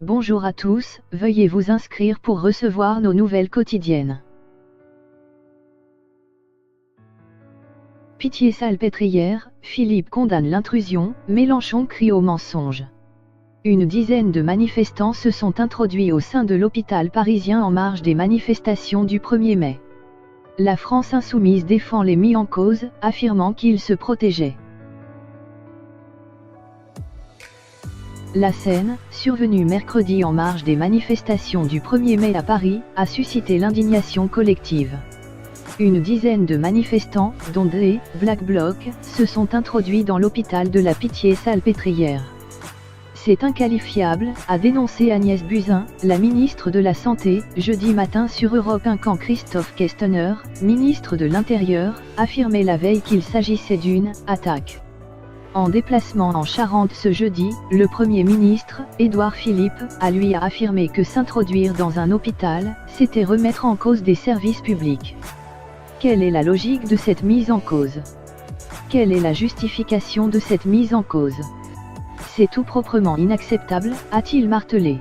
Bonjour à tous, veuillez vous inscrire pour recevoir nos nouvelles quotidiennes. Pitié-Salpêtrière, Philippe condamne l'intrusion, Mélenchon crie au mensonge. Une dizaine de manifestants se sont introduits au sein de l'hôpital parisien en marge des manifestations du 1er mai. La France insoumise défend les mis en cause, affirmant qu'ils se protégeaient. La scène, survenue mercredi en marge des manifestations du 1er mai à Paris, a suscité l'indignation collective. Une dizaine de manifestants, dont des Black Blocs, se sont introduits dans l'hôpital de la Pitié-Salpêtrière. C'est inqualifiable, a dénoncé Agnès Buzyn, la ministre de la Santé, jeudi matin sur Europe 1 quand Christophe Castaner, ministre de l'Intérieur, affirmait la veille qu'il s'agissait d'une « attaque ». En déplacement en Charente ce jeudi, le Premier ministre, Édouard Philippe, a affirmé que s'introduire dans un hôpital, c'était remettre en cause des services publics. Quelle est la logique de cette mise en cause? Quelle est la justification de cette mise en cause? C'est tout proprement inacceptable, a-t-il martelé.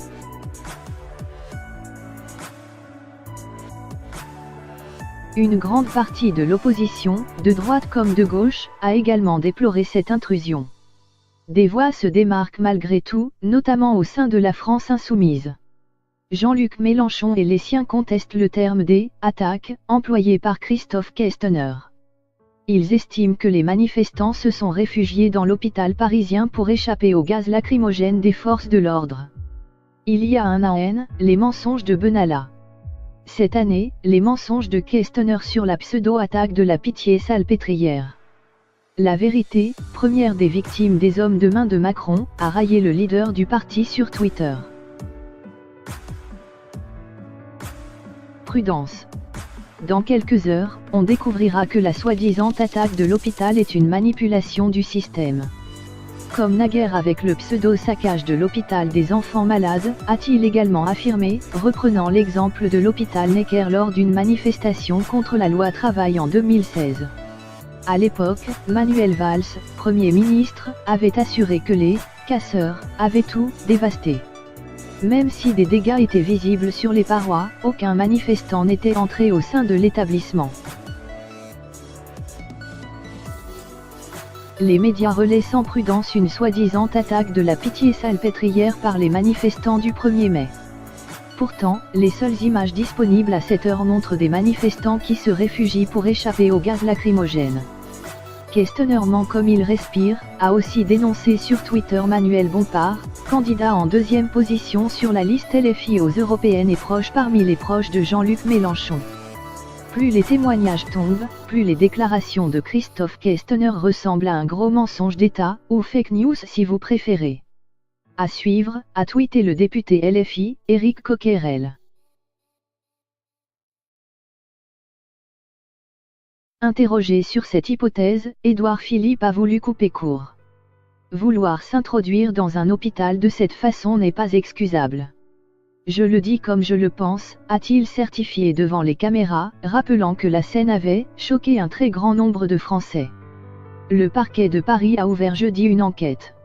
Une grande partie de l'opposition, de droite comme de gauche, a également déploré cette intrusion. Des voix se démarquent malgré tout, notamment au sein de la France insoumise. Jean-Luc Mélenchon et les siens contestent le terme des « attaques » employé par Christophe Castaner. Ils estiment que les manifestants se sont réfugiés dans l'hôpital parisien pour échapper au gaz lacrymogène des forces de l'ordre. Il y a un an, les mensonges de Benalla. Cette année, les mensonges de Castaner sur la pseudo-attaque de la Pitié-Salpêtrière. La Vérité, première des victimes des hommes de main de Macron, a raillé le leader du parti sur Twitter. Prudence. Dans quelques heures, on découvrira que la soi-disant attaque de l'hôpital est une manipulation du système. Comme naguère avec le pseudo-saccage de l'hôpital des enfants malades, a-t-il également affirmé, reprenant l'exemple de l'hôpital Necker lors d'une manifestation contre la loi travail en 2016. À l'époque, Manuel Valls, Premier ministre, avait assuré que les « casseurs » avaient tout « dévasté ». Même si des dégâts étaient visibles sur les parois, aucun manifestant n'était entré au sein de l'établissement. Les médias relaient sans prudence une soi-disant attaque de la Pitié-Salpêtrière par les manifestants du 1er mai. Pourtant, les seules images disponibles à cette heure montrent des manifestants qui se réfugient pour échapper au gaz lacrymogène. Castaner ment comme il respire, a aussi dénoncé sur Twitter Manuel Bompard, candidat en deuxième position sur la liste LFI aux européennes et proche parmi les proches de Jean-Luc Mélenchon. Plus les témoignages tombent, plus les déclarations de Christophe Castaner ressemblent à un gros mensonge d'État, ou fake news si vous préférez. À suivre, a tweeté le député LFI, Éric Coquerel. Interrogé sur cette hypothèse, Édouard Philippe a voulu couper court. Vouloir s'introduire dans un hôpital de cette façon n'est pas excusable. Je le dis comme je le pense, a-t-il certifié devant les caméras, rappelant que la scène avait choqué un très grand nombre de Français. Le parquet de Paris a ouvert jeudi une enquête.